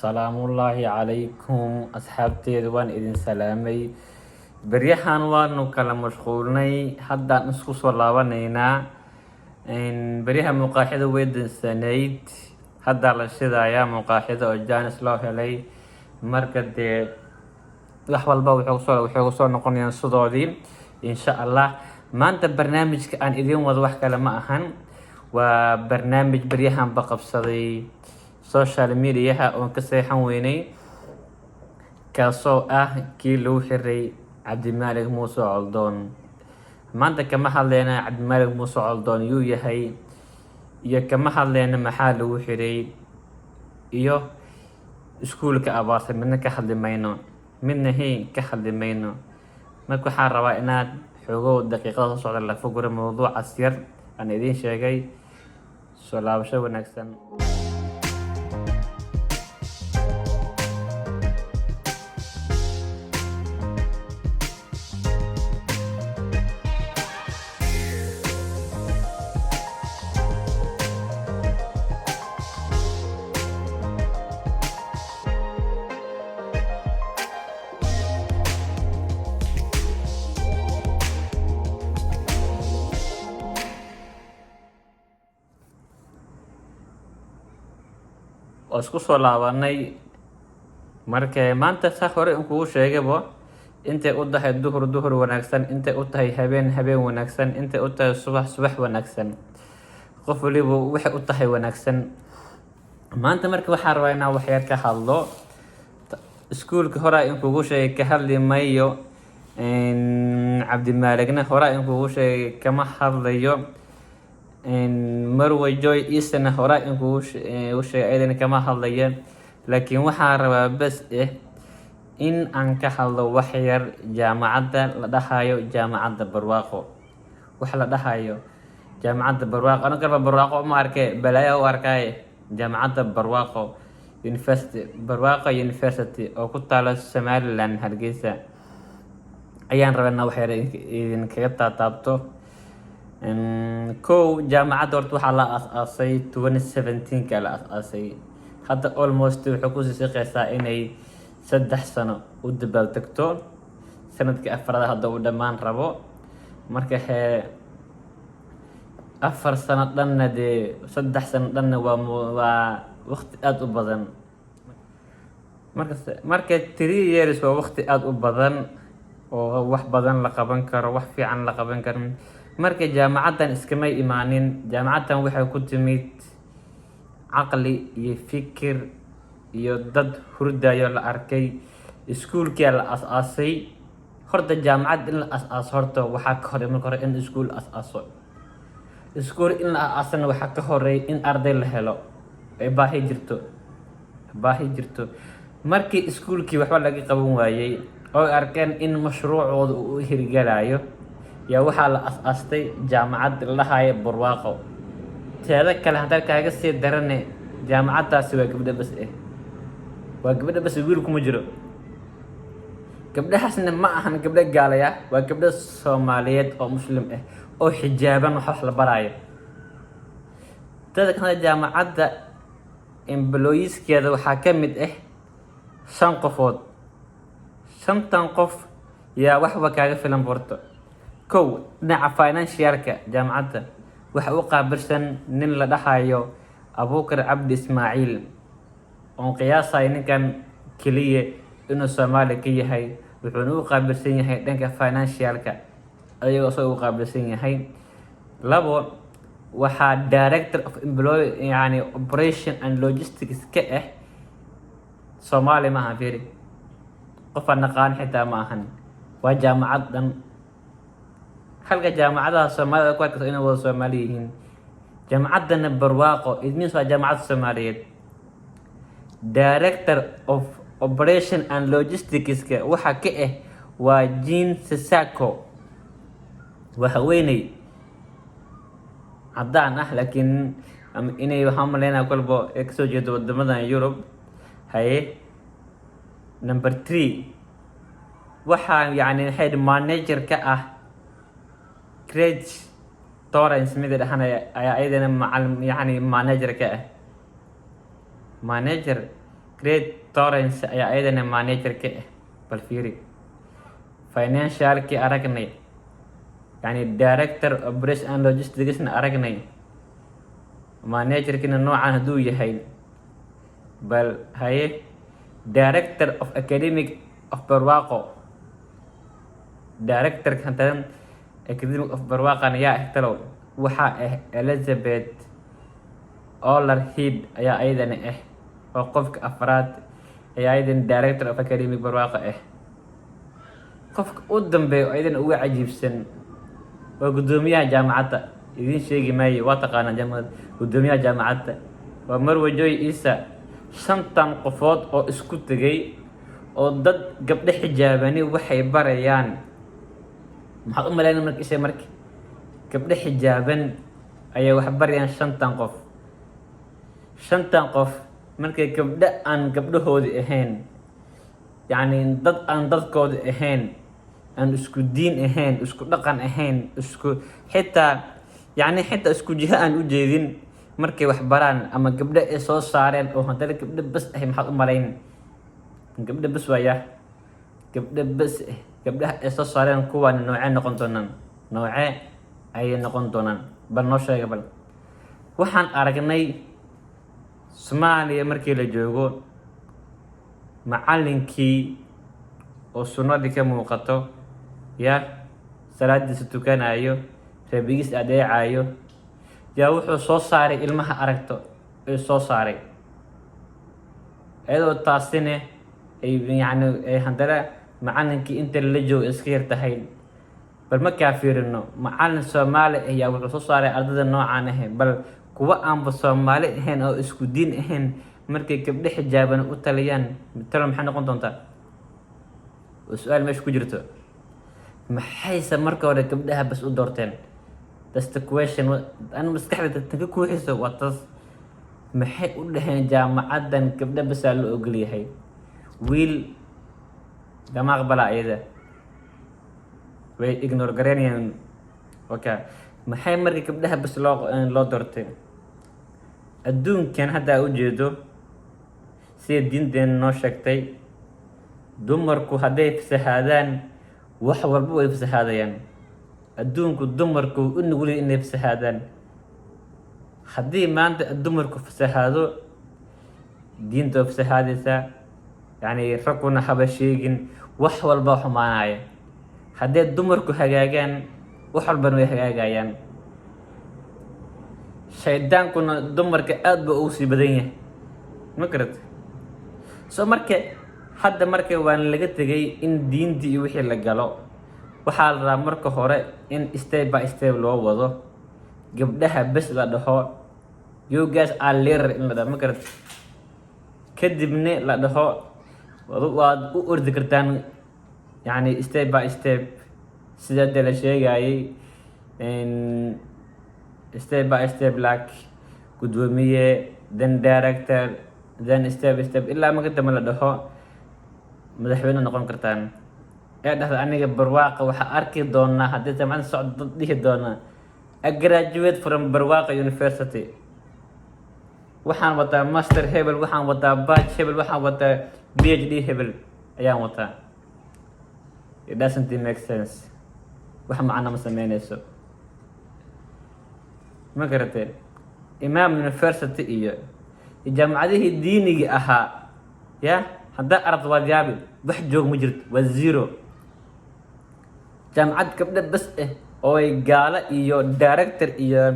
salaamullaahi calaykum asxaabteeda waan idin salaamay. Beryahan waanu kala mashquulnay, haddaan isku soo laabanaynaa. Beryaha muqaaxida way dansanayd, haddaa la shidayaa muqaaxida oo jaanis loo helay. Marka dee wax walba waxay kusoo noqonayaan sidoodii insha allah. Maanta barnaamijka aan idin wado wax kale ma ahan, waa barnaamij beryahan qabsaday social mediaha oon ka seexan weynay, kaasoo ah kii lagu xiray Cabdimaalig Muuse Coldoon. Maanta kama hadleyna Cabdimaalig Muuse Coldoon yuu yahay, iyo kama hadleyna maxaa lagu xiray, iyo iskuulka abaartay midna ka hadli mayno, midna ka hadli mayno. Marka waxaan rabaa inaad xogow daqiiqada soo socda la foguro mawduucaas yar aan idiin sheegay. Soo laabasho wanaagsan. oo isku soo laabanay. Marka maanta saa hore in kugu sheegayba, intay u tahay duhur wanaagsan, intay u tahay habeen wanaagsan, intay u tahay subax wanaagsan, qof waliba waxay u tahay wanaagsan. Maanta marka waxaan rabaa inaan wax yar ka hadlo. Iskuulka hore in kugu sheegay ka hadli mayo, Cabdimaaligna hore in kugu sheegay kama hadlayo, Marwe Joy isna hore in kugu sheegay ayadana kama hadlayo. Laakiin waxaan rabaa bas in aan ka hadlo wax yar jaamacadda la dhahayo jaamacadda Barwaaqo. Wax la dhahayo jaamacadda Barwaaqo, aniga kalba Barwaaqo ma arkay, balaayo u arkay. Jaamacadda Barwaaqo University oo ku taala Somaliland, Hargeysa, ayaan rabaa inaan wax yar idin kaga taataabto. Kow, jaamacadda horta waxaa la aasaasay 2017 la aasaasay. Hadda almost waxay ku sii shaqeysaa inay 3 sano u dabaaldegto. Sanadkii afraad hadda uu dhammaan rabo. Marka 4 sano dhanna dee 3 sano dhanna waa waqti aad u badan. Marka 3 years waa waqti aad u badan oo wax badan la qaban karo, wax fiican la qaban karo. Marka jaamacaddan iskamay imaanin. Jaamacaddan waxay ku timid caqli iyo fikir iyo dad hurdayo la arkay. Iskuulkii la aasaasay. Horta jaamacad in la aasaas horta waxaa ka hor marka hore in iskuul aasaso. Iskuul in la aasana waxaa ka horeey in arday la helo ay baahi jirto. Markii iskuulkii waxba laga qaban waayay oo arkeen in mashruucooda uu hirgalayo, yaa waxaa la aasaastay jaamacad la dhahayo Barwaaqo. Teeda kale haddii kaaga sii darane, jaamacaddaasi waa gabdho bas waa gabdho bas, wiil kuma jiro. Gabdhahaasna ma ahan gabdho gaalaya, waa gabdho Soomaaliyeed oo muslim oo xijaaban wax la barayo. Teeda kale jaamacadda employeeskeeda waxaa ka mid 5 qofood. 5 qof yaa waxba kaaga filan borto. Kow, dhinaca financialka jaamacadda waxa u qaabilsan nin la dhahayo Abuukar Cabdi Ismaaciil, oo qiyaasay ninkan kaliya inuu Soomaali ka yahay. Wuxuuna u qaabilsan yahay dhanka financialka, ayagoo soo u qaabilsan yahay. 2, waxaa director of operation and logistics ka Soomaali ma aha, fiiri, qof aan naqaan xitaa ma ahan. Waa jaamacad dhan. Halka jaamacadaha Soomaalida ku arkayso inay wada Soomaali yihiin. Jaamacaddana Barwaaqo it means waa jaamacad Soomaaliyeed. Director of operation and logistics waxa ka waa Jean Sisako. Waxa weynay caddaan laakiin inay waxaan maleynaa kolbo ka soo jeedo wadamadan Europe. Number 3, waxaa head manager ka Craig Torrance mid dhahanaya ayaa ayadana macallin manager ka manager Great Torrens ayaa ayadana manager ka ah. Bal fiiri financialkii aragnay, yani director operation and logisticsna aragnay, managerkina noocan hadduu yahay, bal haye director of academic of barwaaqo, director kantan academic of barwaaqana yaa talow waxaa ah Elizabeth Olerhead ayaa ayadana ah oo qofka afraad ayaa ayadana director of academic barwaaqo ah. qofka u dambeeyo ayadana uga cajiibsan waa gudoomiyaha jaamacadda. idin sheegi maayo, waa taqaanaa gudoomiyaha jaamacadda waa Marwe Joy Isa. 5 qofood oo isku tegay oo dad gabdho xijaabani waxay barayaan. maxaad u malaynaa markii gabdho xijaaban ayay wax barayaan 5 qof. 5 qof markay gabdho aan gabdhahoodi ahayn, yani dad aan dadkooda ahayn, aan isku diin ahayn, isku dhaqan ahayn, xitaa isku jiha aan u jeedin, markay wax baraan ama gabdho ay soo saareen oo haddana gabdho bas ah, maxaad u malayn? gabdho bas waaya, gabdho bas ah, gabdhaha ay soo saareen kuwaan noocee noqon doonaan? noocee ayay noqon doonaan? bal noo sheega. bal waxaan aragnay Soomaaliya markii la joogo macallinkii oo sunnadii ka muuqato, ya salaadiisa tukanayo, rabbigiis adeecayo, yaa wuxuu soo saaray ilmaha aragto ay soo saaray, iyadoo taasina ay haddana macallinkii inta la joogo iska yar tahay. bal markaa fiirino macallin Soomaali ayaa wuxuu soo saaray ardayda noocaan ah, bal kuwa aanba Soomaali ahayn oo isku diin ahayn markay gabdho xijaaban u taliyaan, talo maxay noqon doontaa? su-aal meesha ku jirto. maxayse marka hore gabdhaha bas u doorteen? That's the question. Ana maskaxda tan ka kuuxiso waa taas. maxay u dhaheen jaamacaddan gabdho basaa la ogol yahay, wiil lama aqbala ayada, way ignore gareynayaan. okay, maxay marka gabdhaha bas loo doortay? adduunkan hadda u jeedo sida diinteena noo sheegtay, dumarku hadday fasahaadaan wax walba way fasahaadayaan. adduunku dumarku u nugul inay fasahaadaan. haddii maanta dumarku fasahaado, diinta waa fasahaadaysaa, yani ragkuna haba sheegin, wax walba xumaanaya. hadday dumarku hagaagaan, wax walbana way hagaagayaan. shaydaankuna dumarka aad ba ugu sii badan yahay, ma garat? soo marka hadda waan laga tegay in diintii iyo wixii la galo. waxaa la rabaa marka hore in step by step loo wado, gabdhaha bes la dhaho you guys are leader in la dhaho, ma garat? kadibna la dhaho waad u ordi kartaan, yani step by step sida hadda la sheegayay, step by step, like gudoomiye, then director, then step by step, ilaa marka dambe la dhaho madaxweyne noqon kartaan. ee dhahda aniga barwaaqa waxaa arki doonaa haddii jaamacadda socdo dad dhihi doona I graduate from Barwaaqo University, waxaan wataa master hebel, waxaan wataa batch hebel, waxaan wataa PhD hebel ayaan wataa. it doesn't make sense. wax macna ma sameynayso, ma garatee? Imam University iyo jaamacadihii diiniga ahaa, ya haddaa aragto waad yaabi, wax joog ma jirto, waa zero. jaamacad gabdho bas ah oo ay gaala iyo director iyo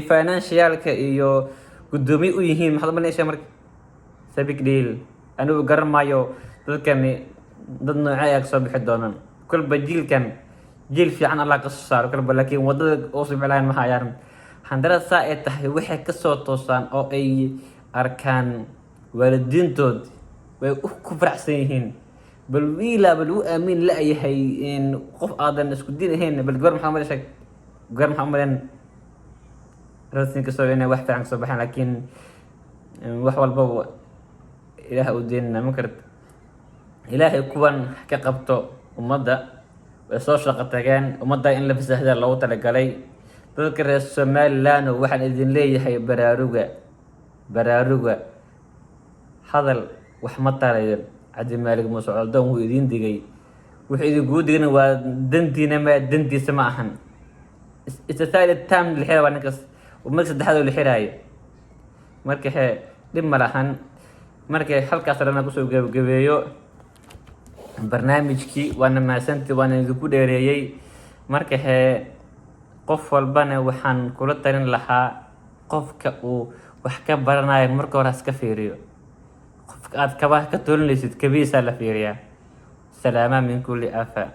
financialka iyo gudoomiye u yihiin, maxaad umalaysaa marka? big deal. anigu garan maayo dadkani dad noocee ay kasoo bixi doonaan. kolba jiilkan jiil fiican Allah ka soo saaro kolba, laakiin wadada oo soo bilayn ma hayaan. handara saa ay tahay waxay kasoo toosaan oo ay arkaan waalidiintood way ku faraxsan yihiin. bal wiila bal u aamin la yahay in qof aadan isku diin ahayn, bal gabar maxaa malaysaa? gabar maxaa maleen raadsin kasoo inay wax fiican kasoo baxaan, laakiin wax walba ilaah u deynina, ma karta? ilaahay kuwan ka qabto ummadda way soo shaqo tageen, ummadda in la fasahda loogu talagalay. dadka reer Somaliland waxaan idin leeyahay baraaruga, hadal wax ma tarayo. Cabdimaalig Muuse Coldoon wuu idiin digay, wuxuu idinku digana waa dantiina ma dantiisa ma ahan. It's a third time la xirayo ninkaas mar saddexaad oo la xiraayo. Marka dhib ma lahan. Marka halkaas rana kusoo gabagabeeyo barnaamijkii waana mahadsantii waana idinku dheereeyay. Marka qof walbana waxaan kula talin lahaa qofka uu wax ka baranayo marka hore iska fiiriyo. qofka aad kabaha ka toolinaysid kabihiisa la fiiriyaa. Salaama min kulli aafa.